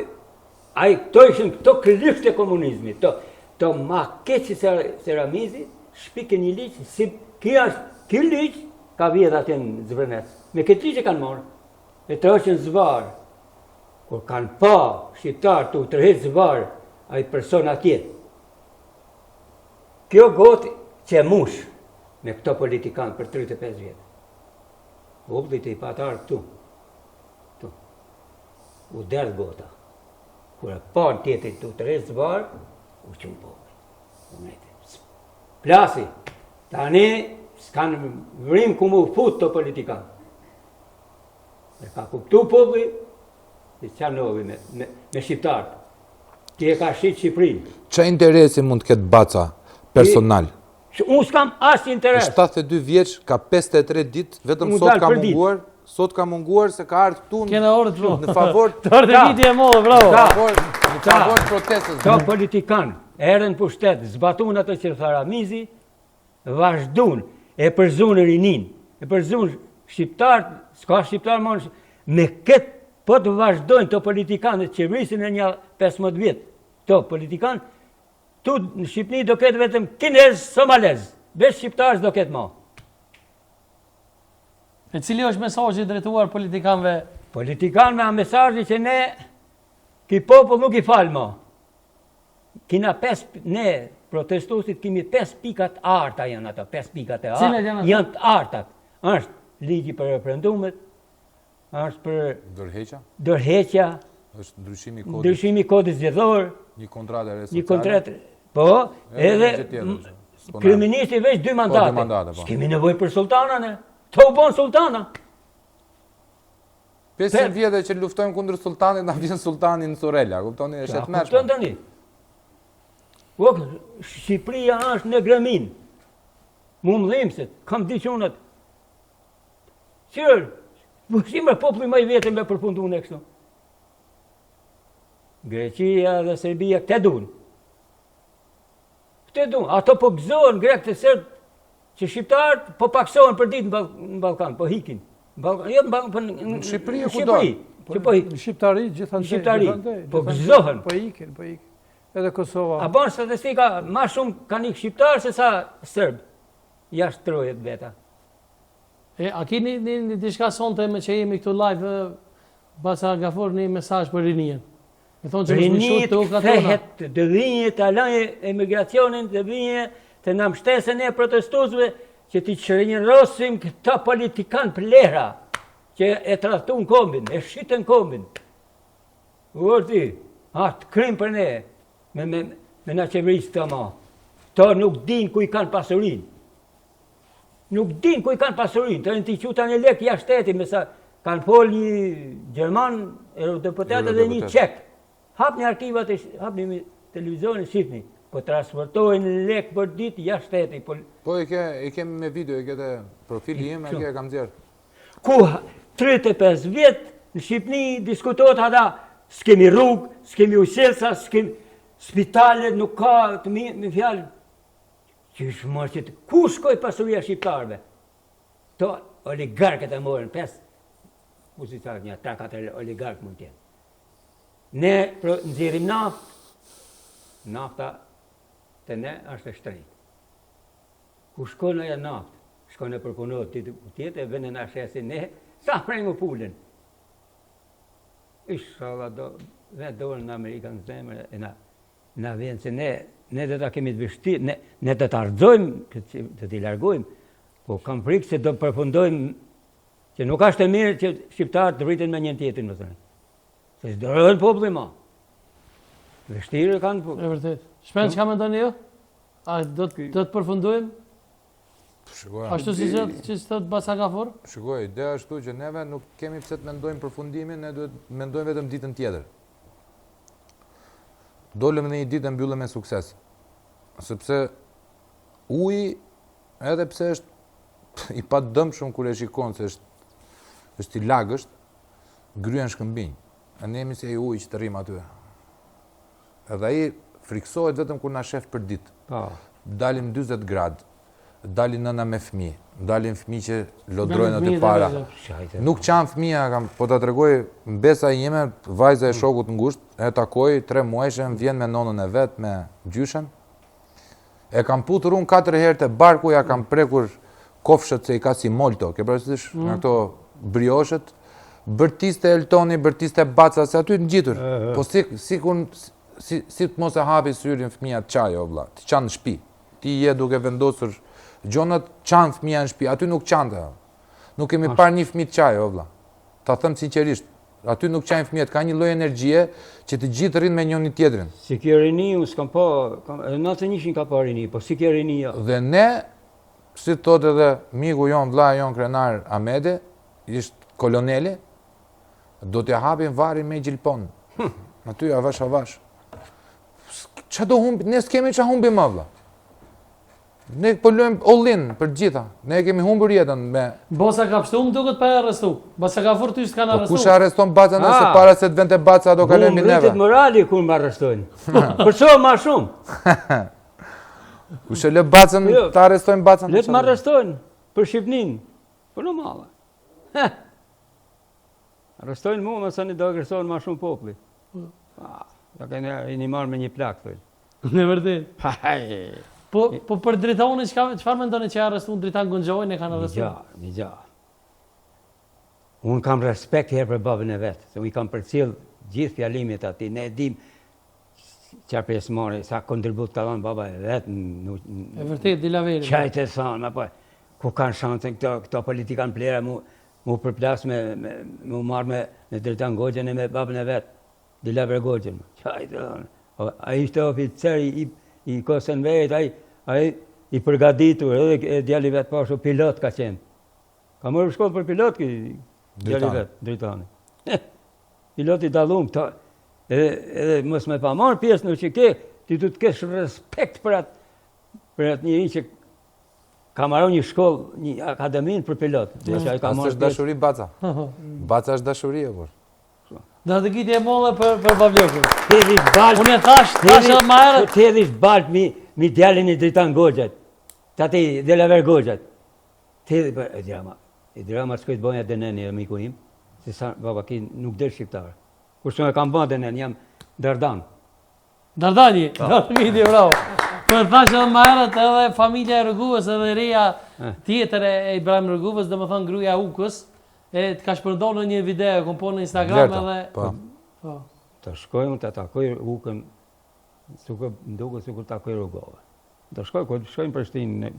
Speaker 4: këto ishin këto kryft e komunizmi, to ma keqi se Ramizi, shpike një liqë, si ky liqë ka vjedh atë në Zvërnec. Me këtë liqë kanë morë, e të është në zvarë. Kur kanë pa shqiptarë të tërheqë zvarë, a i person atje. Kjo gotë që e mush me këto politikanë për 35 vjetë. Popullit e i patarë këtu. U derdhë gota. Kur e pa në tjetërit të tërheqë zvarë, u qumë popullit. Plasi, tani s'kanë vrim ku mu fut të politikanë. E ka kuptu popullit, i qanovi me shqiptarët. Ti e ka shqit Shqipërinë.
Speaker 3: Qa interesi mund të ketë Baca personal?
Speaker 4: Unë s'kam asë interes.
Speaker 3: 72 vjeç, ka 53 ditë, vetëm sot ka munguar se ka ardhë këtu në favor
Speaker 1: të viti e modë, bravo.
Speaker 3: Në favor të protestës.
Speaker 4: Ka politikanë, erën pushtet, zbatun atë që tha Ramizi, vazhdun, e përzunë rinin, e përzunë shqiptarë, s'ka shqiptarë më me këtë, po të vazhdojnë të politikanët qeverisin e një 15 vjetë. To politikanë, tu në Shqipëni do ketë vetëm kinez, somalez, veç shqiptarës do ketë ma.
Speaker 1: E cili është mesazhi drejtuar politikanëve?
Speaker 4: Politikanëve a mesazhi që ne, ki popull nuk i falë ma. Ne protestuesit kemi 5 pikat arta janë ato, 5 pikat e arta, janë të artat. Është ligji për referendumet, është për dërheqja,
Speaker 3: është
Speaker 4: ndryshimi kodit zgjedhor,
Speaker 3: një kontratë,
Speaker 4: po, edhe kryeministi veç 2 mandate. S'kemi nevojë për sultana ne, të u bon sultana.
Speaker 3: 500 vjetë që luftojmë kundër sultanit, na vjen sultani në Surela, kuptoni, është e tmerrshme.
Speaker 4: Kupton tani. Shqipëria është në gremin. Mu më dhimësit, kam diqonat. Qërë, si me populli më i vetëm me përfundu në kështu. Greqia dhe Serbia këte dun. Këte dun. Ato po gëzohen grek të sërbë që shqiptarët po paksohen për ditë në Balkan, po hikin.
Speaker 3: Në Shqipëri ku do?
Speaker 2: Në Shqiptari, gjithandej.
Speaker 4: Po gëzohen.
Speaker 2: Po ikin. Edhe Kosova.
Speaker 4: A banë statistika, ma shumë kanë ikë shqiptarë se sa sërbë. Jashtë trojet veta.
Speaker 1: A kini një diçka sonte me që jemi këtu live, basa Gafor një mesazh për rinien. Me thonë që
Speaker 4: rinit kthehet të vinje të alanje emigracionin, të vinje të në mshtesën e protestuzve, që t'i qërinjërosim këta politikan plera, që e trahtu në kombin, e shqitën kombin. Vërti, atë krim për ne, me na qeverisë të ma. To nuk din ku i kanë pasurin. Nuk din ku i kanë pasurin, të në t'i quta një lek jashtë shteti, me sa kanë fol një Gjerman, eurodeputat dhe një Qek. Hap një arkivat, hap një televizorin, shqipni, po transportojnë lek për ditë jashtë shteti.
Speaker 3: Po e kemi me video, e kete profili im, e kam zjerë.
Speaker 4: Ku 35 vjetë në Shqipni diskutohet ata, s'kemi rrugë, s'kemi ujëselsa, s'kemi spitale, nuk ka të mi fjallë. Që shmërë që ku shkoj pasuria shqiptarëve? To oligarkët e morën, 5, ku si thakë një 3-4 oligarkë mund tjenë. Ne nëzirim nafta të ne është e shtrejtë. Ku shkojnë e naftë? Shkojnë e përpunohet tjetë e vënë në shesin ne, sa prejmë pulën. Ishala dhe dorën në Amerikanë në zemër e na vjenë se ne dhe ta kemi të vështirë, ne dhe të ardhojmë, të t'i largojmë, po kam frikë se do përfundojmë që nuk ashtë e mirë që shqiptarët të rritin me njën tjetën, më thënë. Se s'dorojnë populli ma. Vështirë kanë populli.
Speaker 1: E vërtet. Shpen që ka me ndoni jo? A do të përfundojmë? Ashtu si që të basa Gafor?
Speaker 3: Shikoj, ideja është që neve nuk kemi pse të mendojmë përfundimin, ne duhet mendojmë vetëm ditën tjetër. Dolëm në një ditë e mbyllëm me sukses. Sepse uji, edhe pse është i pa dëmshëm kur e shikon se është i lagësht, gryen shkëmbinj. E ne jemi se i uji që të rrim aty. Edhe ai friksohet vetëm kur na shef për ditë. Dalim 40 gradë, dalin nëna me fëmijë, dalin fëmijë që lodrojnë aty para. Nuk qanë fëmija, po të tregoj mbesa ime, vajza e shokut ngusht, e takoj 3 muajshëm, vjen me nonën e vetë, me gjyshen. E kam putur unë 4 herë të barku, ja kam prekur kofshët se i ka si molto, ke përësish në këto brioshët, bërtiste Eltoni, bërtiste Baca, se aty në gjitur. Po si të mos e hapi syrin fëmija të qaj, o vla, të qanë në shpi. Ti je duke vendosur gjonët qanë fëmija në shpi, aty nuk qanë të. Nuk kemi parë një fëmijë të qaj, o vla. Ta thëmë sinqerisht, aty nuk qajnë fëmijët, ka një lloj energjie që të gjithë rrinë me njëri tjetrin.
Speaker 4: Si kjo rini, unë s'kam pa, edhe 91 ka pa rini, po si kjo rini jo.
Speaker 3: Dhe ne, si thot edhe miku jon, vlla jon krenar Amedi, ishtë koloneli, do t'ja hapin varin me gjilpon. Aty avash. Qa do humbi? Ne s'kemi qa humbi më, vlla. Ne po lojmë all-in për gjitha. Ne kemi humbur jetën me...
Speaker 1: Bosa ka pështu më duket pa e arrestu. Basa ka furë ty s'ka në arrestu.
Speaker 3: Po kush arreston Baca nëse para se të vente Baca do kalojmë neve?
Speaker 4: Rritet morali kur më arrestojnë. Për so ma shumë.
Speaker 3: Kush e lë Bacën të arrestojnë Bacën?
Speaker 4: Letë më arrestojnë për Shqipnin. Për në mala. Arrestojnë mu, mësë një do agresohen ma shumë popli. Da ka një marrë me një plak, thoi.
Speaker 1: Në vërtet. Po për dritonin, qëfar me ndoni që e arrestu në dritan Gëngjojnë e kanë arrestu?
Speaker 4: Një gja. Unë kam respekt herë për babën e vetë, se unë i kam përcil gjithë fjalimit ati, ne dim qarë pjesëmori, sa kontribut ka dhanë baba e vetë.
Speaker 1: E vërtet, dila veri.
Speaker 4: Qajtë e thonë, ku kanë shansën këto politikan plera mu përplas mu marrë me dritan Gëngjojnë e me babën e vetë, dila veri Gëngjojnë. Qajtë e thonë. A ishte oficeri i Kosën vetë, a i përgaditur, edhe djali vetë pashu pilot ka qenë. Ka mërë shkollë për pilot ki djali vetë, dritani. piloti dallum këto. Edhe mos me pa marrë pjesë në që ti du të kesh respekt për atë njëri që ka marrë një shkollë, një akademin për pilot.
Speaker 3: Asë është dashuri Baca. Baca është dashuri e por.
Speaker 1: Dhe të gjiti e molle për Pavlokun.
Speaker 4: Hedhish balë.
Speaker 1: Unë e thash më herët.
Speaker 4: Hedhish balë mi djalin i Dritan Goxhat. Tati Delaver Goxhat. Hedhi për e drama shkojt bënja Deneni e miku im. Se sa baba ki nuk del shqiptar. Kur shumë e kam bënë Denen, jam Dardan.
Speaker 1: Dardani, vidi bravo. Për thash edhe më herët edhe familja e Rruguvës edhe reja tjetër e Ibrahim Rruguvës, dhe më thënë gruaja Ukës, e të ka shpërndon në një video, kom po në Instagram edhe...
Speaker 4: Të shkojmë të takoj Ukën, më duke sikur takoj Rrugove. Të shkojmë për shtinë...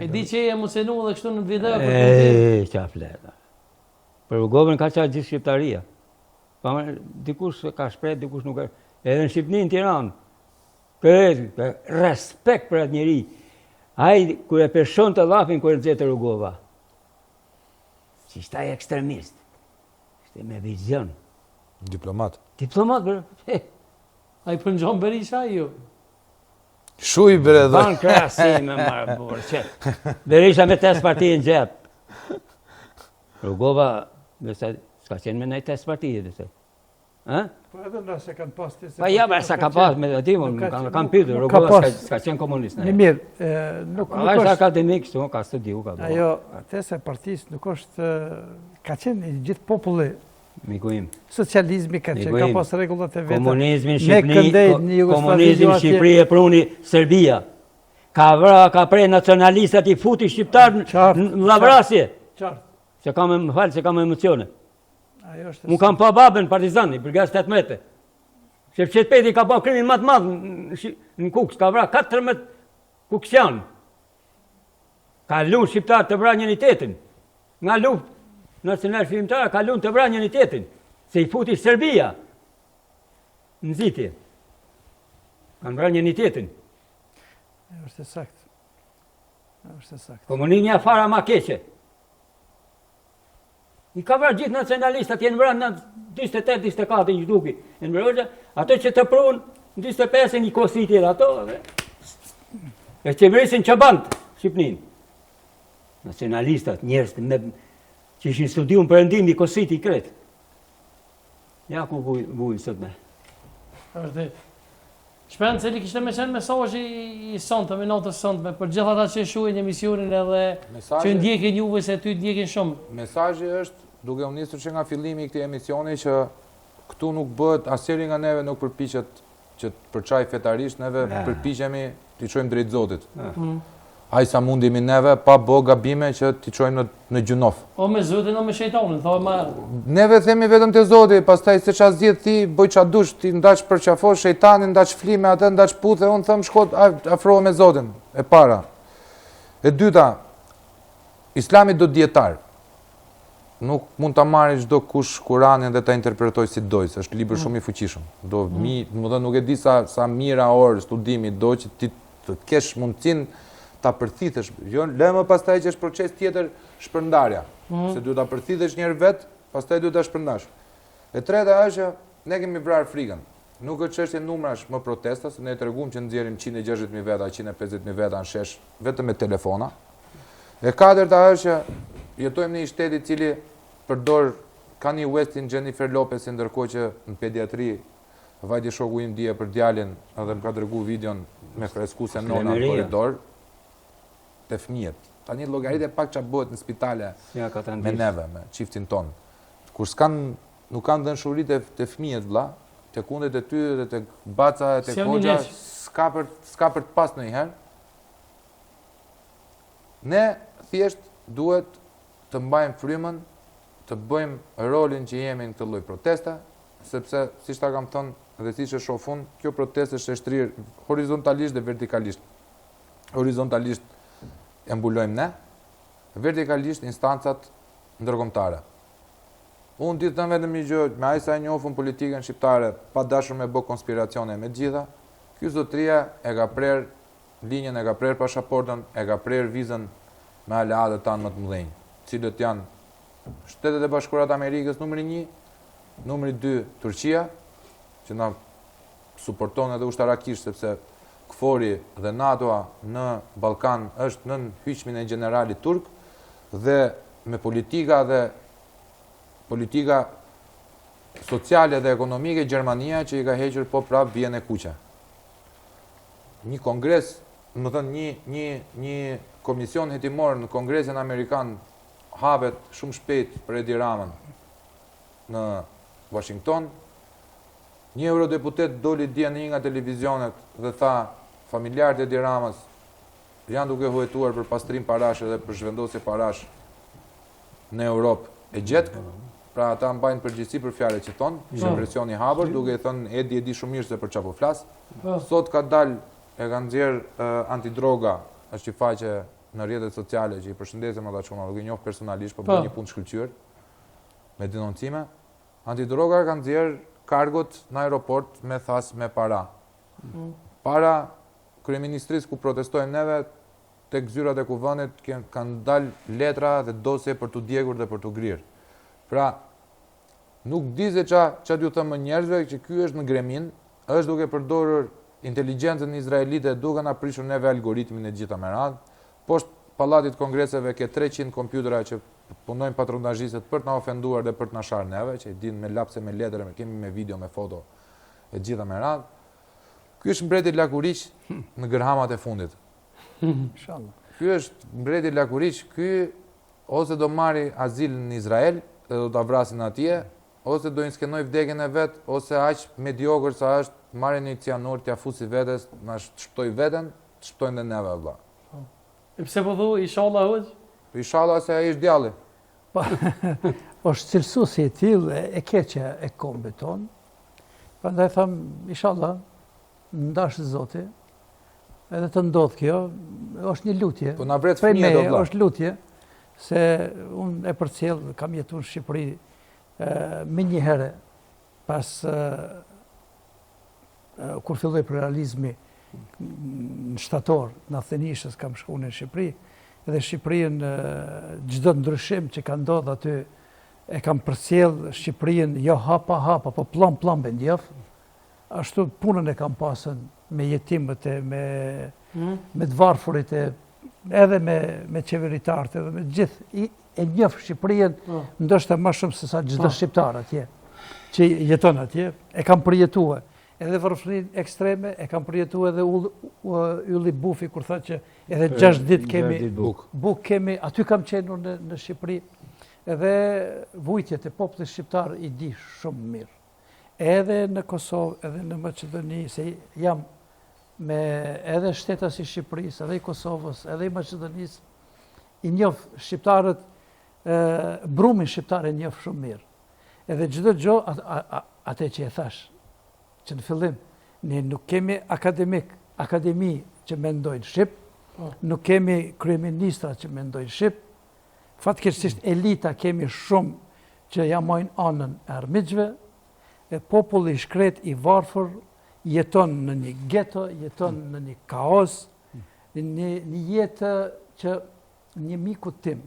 Speaker 1: E di që e emocionu dhe kështu në video për të
Speaker 4: qa fleta. Për Rrugovën ka qa gjithë Shqiptaria. Dikush ka shpret, dikush nuk e... Edhe në Shqipni në Tiranë. Respekt për atë njeri. Ai, kër e përshon të dhafin, kër e nëzete Rrugova. Si shtaj ekstremist. Shte me vizion.
Speaker 3: Diplomat.
Speaker 4: Diplomat, bërë.
Speaker 1: A i përngjon Berisha, ju?
Speaker 3: Shuj bre dhe.
Speaker 4: Ban krasime, marë borë. Berisha me 5 partijë në gjep. Rrugova, s'ka qenë me nejtë 5 partijë, dhe se.
Speaker 2: Po edhe nëse kanë pas të...
Speaker 4: Pa ja, sa ka pas, me dhe kam pytur, Rrugova s'ka qenë komunist.
Speaker 2: Një mirë, nuk
Speaker 4: është... është akademik, ka studiu, ka bërë.
Speaker 2: Ajo, atese partisë nuk është... Ka qenë gjithë populli.
Speaker 4: Miku im.
Speaker 2: Socializmi ka qenë, ka pas regullat e vetë.
Speaker 4: Komunizmi në Shqipëri e pruni Serbia. Ka prej nacionalistat i futi shqiptarë në lavrasje.
Speaker 2: Qartë.
Speaker 4: Se kam e më falë, se kam emocione. Mu kam pa babën partizani, Brigada 18. Shepqetpeti ka pa krimin matë madhë në Kuks, ka vra 14 kuksianë. Ka lunë shqiptarë të vra njënitetin. Nga luft nacional filmtarë ka lunë të vra njënitetin. Se i futi Serbia. Në zitje. Kanë vra njënitetin.
Speaker 2: është sakt. është sakt.
Speaker 4: Komunizmi a fara ma keqe. I ka vrarë gjithë nacionalistat, jenë vrarë në 28-24 një duki. Në mërëgja, ato që të prunë, në 25 një kositit ato, e qeverisin që bandë, Shqipnin. Nacionalistat, njerës që ishin studiu në përëndim i kositit i kretë. Ja ku vujnë sot me.
Speaker 1: Shpenë cili kishte me qenë mesazhi i sonte, me notës sonte, për gjithë ata që shuhin emisionin edhe që ndjekin juve se ty ndjekin shumë.
Speaker 3: Mesazhi është, duke u nisur që nga fillimi i këtij emisioni, që këtu nuk bëhet asnjëri nga neve nuk përpiqet që të përçaj fetarisht, neve përpiqemi t'i çojmë drejt Zotit. Ai sa mundimi neve pa bë gabime që t'i çojmë në gjunof.
Speaker 1: O me Zotin o me shejtanin, thoj më.
Speaker 3: Neve themi vetëm te Zoti, pastaj se çfarë zgjidh ti, bëj çfarë dush, ti ndaç për qafosh shejtanin, ndaç flime atë, ndaç puthe, unë them shko afrohem me Zotin. E para. E dyta, Islami do dietar. Nuk mund ta marrë çdo kush Kur'anin dhe ta interpretoj si doj, se është libër shumë i fuqishëm. Do nuk e di sa mira orë studimi do që ti të kesh mundësinë ta përthitesh. Jo, lë më pastaj që është proces tjetër shpërndarja. Se duhet ta përthitesh një herë vet, pastaj duhet ta shpërndash. E treta është që ne kemi vrarë frikën. Nuk është çështje numrash më protesta, se ne treguam që nxjerrim 160.000 veta, 150.000 veta në shesh vetëm me telefona. E katërta është që jetojmë në një shtet i cili përdor Kanye Westin, Jennifer Lopez, ndërkohë që në pediatri vajti shoku im dje për djalin, edhe më ka dërguar videon me freskuse nona në korridor te fëmijët. Tani llogaritë pak çfarë bëhet në spitale me neve, me çiftin ton. Kur nuk kanë dënshuritë te fëmijët vlla, te kundet e ty dhe te baca e te koxha, s'ka për të pas ndonjëherë. Ne thjesht duhet të mbajmë frymën, të bëjmë rolin që jemi në këtë lloj proteste, sepse siç ta kam thënë dhe siç e shoh fund, kjo protestë është e shtrirë horizontalisht dhe vertikalisht. Horizontalisht e mbulojmë ne, vertikalisht instancat ndërkombëtare. Unë ditë të vetëm një gjë, me aq sa e njohun politikën shqiptare, pa dashur me bë konspiracione me gjitha, ky zotëria e ka prerë linjën, e ka prerë pasaportën, e ka prerë vizën me aleatët tanë më të mëdhenj, cilët janë Shtetet e Bashkuara të Amerikës numri 1, Numri 2, Turqia, që na suporton edhe ushtarakisht, sepse KFOR-i dhe NATO-a në Ballkan është nën hyjmin e generalit turk, dhe me politika sociale dhe ekonomike Gjermania që i ka hequr po prap vjen e kuqe. Një kongres, më thënë një komision hetimor në Kongresin Amerikan hapet shumë shpejt për Edi Ramën në Washington. Një eurodeputet doli dje në një nga televizionet dhe tha familjarët e Edi Ramës janë duke huetuar për pastrim parash dhe për zhvendosje parash në Europë e gjetkë. Pra ata mbajnë përgjegjësi për fjalët që thonë, ishte presion i hapur, duke i thënë Edi e di shumë mirë se për çfarë po flas. Sot ka dalë e ka nxjerr antidroga, është një faqe në rrjetet sociale që i përshëndetem ata çuna, duke njoh personalisht, po bën një punë shkëlqyer me denoncime. Antidroga ka nxjerr kargot në aeroport me thas me para. Para kryeministrisë ku protestojmë neve, tek zyrat e kuvendit kanë dalë letra dhe dosje për t'u djegur dhe për t'u grirë. Pra, nuk di se qa t'ju thëmë njerëzve që ky është në gremin, është duke përdorur inteligjencën izraelite duke na prishur neve algoritmin e gjitha me radhë. Poshtë pallatit kongreseve ke 300 kompjutera që punojnë patronazhistët për t'na ofenduar dhe për t'na sharë neve, që i din me lapse, me letër, kemi me video, me foto e gjitha me radhë. Ky është mbreti Lakuriq në gërhamat e fundit. Ky është mbreti Lakuriq, ky ose do marri azil në Izrael dhe do ta vrasin atje, ose do inskenoj vdekjen e vet, ose aq mediokër sa është marrë një cianur t'ia fusi vetes, na shpëtoi veten, shpëtojnë dhe neve vëlla.
Speaker 1: E pse po thu inshallah hoxh?
Speaker 3: Inshallah se ai është djalli.
Speaker 2: Është cilësuesi i tillë e keqja e kombit ton. Prandaj them inshallah ndash Zoti. Edhe të ndodh kjo, është një lutje.
Speaker 3: Po na vret fëmijë do vëlla.
Speaker 2: Është lutje se unë e përcjell, kam jetuar në Shqipëri më një herë pas kur filloi pluralizmi në shtator, në Athenishës kam shkuar në Shqipëri, dhe Shqipërinë çdo ndryshim që ka ndodhur aty e kam përcjell Shqipërinë jo hapa, po plan bendjef. Ashtu punën e kam pasën me jetimët e me të varfurit edhe me qeveritarët edhe me gjithë e njeh Shqipërinë ndoshta më shumë se sa çdo shqiptar atje që jeton atje, e kam përjetuar. Edhe varfërinë ekstreme, e kam përjetuar edhe ylli bufi kur thotë që edhe 6 ditë kemi buk kemi, aty kam qenë në Shqipëri. Edhe vujtjet e popullit shqiptar i di shumë mirë. Edhe në Kosovë, edhe në Maqedoni, se jam me edhe shtetas i Shqipërisë, edhe i Kosovës, edhe i Maqedonisë, i njoh shqiptarët, brumin shqiptar e njoh shumë mirë. Edhe çdo gjë atë që e thash, që në fillim, ne nuk kemi akademi që mendojnë shqip, nuk kemi kryeministra që mendojnë shqip, fatkeqësisht elita kemi shumë që ja mojnë anën e armiqve, e populli i shkret i varfër jeton në një geto, jeton në një kaos, një jetë që një miku tim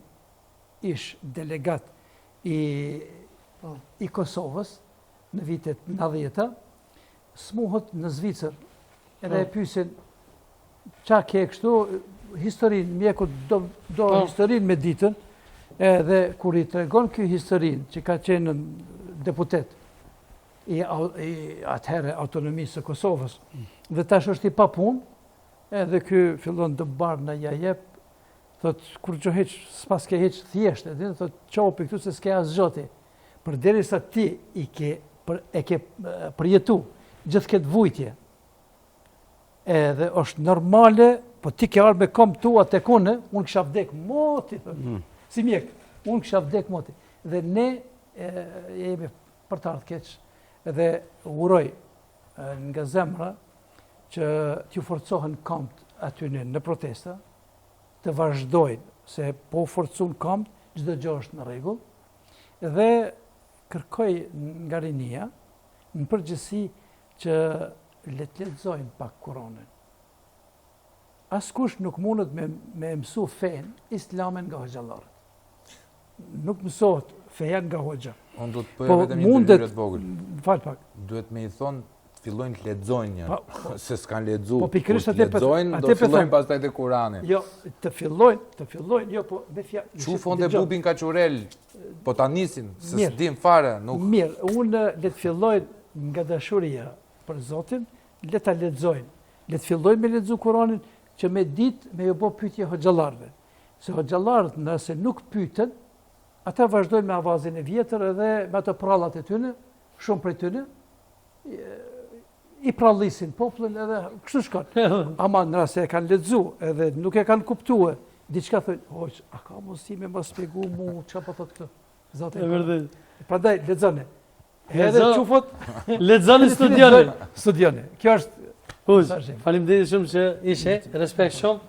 Speaker 2: ish delegat i Kosovës në vitet 90-ta, smuhët në Zvicër, edhe e pyesin qa ke kështu, historinë, mjeku do historinë me ditën, edhe kur i tregon kjo historinë që ka qenë deputet i atëherë autonomisë së Kosovës, dhe tash është i pa punë, edhe ky fillon të barë në jajep, thot, kur që heq, s'pas ke heq thjesht, edhe thot, qopi këtu se s'ke asgjoti, për deri sa ti e ke përjetu gjithë këtë vujtje, edhe është normale, po ti ke arë me kom tua të kone, unë kësha vdek moti, si mjek, unë kësha vdek moti, dhe ne jemi për të ardhë keqë, edhe uroj nga zemra që t'ju forcohen kamt aty në protesta, të vazhdojnë, se po forcun kamt, çdo gjë është në rregull, dhe kërkoj nga rinia, në përgjithësi që le të lexojnë pak Kur'anin. Askush nuk mundet me mësu fen islamin nga hoxhallarët. Nuk mësohet feja nga hoxha.
Speaker 3: Unë do të
Speaker 2: Po
Speaker 3: pëjë vetëm një
Speaker 2: mundet,
Speaker 3: ndërhyrje të vogël.
Speaker 2: fal pak.
Speaker 3: Duhet me i thonë të fillojnë të lexojnë një, se s'kan lexu.
Speaker 2: Po pikërisht
Speaker 3: Kur
Speaker 2: atë
Speaker 3: të lexojnë, do
Speaker 2: atë
Speaker 3: fillojnë pastaj te Kurani.
Speaker 2: Jo, të fillojnë, jo, po me fjalë.
Speaker 3: Çu fonte bubin kaçurel, po ta nisin, se
Speaker 2: Mirë.
Speaker 3: s'dim fare, nuk.
Speaker 2: Mirë, unë le të fillojnë nga dashuria për Zotin, le ta lexojnë. Le të fillojnë me lexu Kur'anin që me ditë me ju bë pyetje hoxhallarëve. Se hoxhallarët nëse nuk pyeten, ata vazhdojnë me avazin e vjetër edhe me ato prallat e tyre, shumë prej tyre i prallisin popullin edhe kështu shkon. Ama nëse e kanë lexu edhe nuk e kanë kuptuar, diçka thonë, "Hoç, a ka mundësi me më shpjegu mu çfarë po thotë këtë?" Zoti.
Speaker 1: E vërtet.
Speaker 2: Prandaj lexoni. Edhe
Speaker 1: Lexo.
Speaker 2: çufot
Speaker 1: Lexoni studioni.
Speaker 2: Studioni. Kjo është
Speaker 1: Huç, faleminderit shumë që ishe, respekt shumë.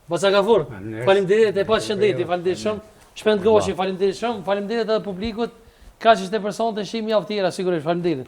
Speaker 1: Bosa Gafur, faleminderit e pas shëndeti, faleminderit shumë. Shpend goshi, faleminderit shumë, faleminderit edhe publikut. Kaq ishte personat e shihim javë tjera sigurisht, faleminderit.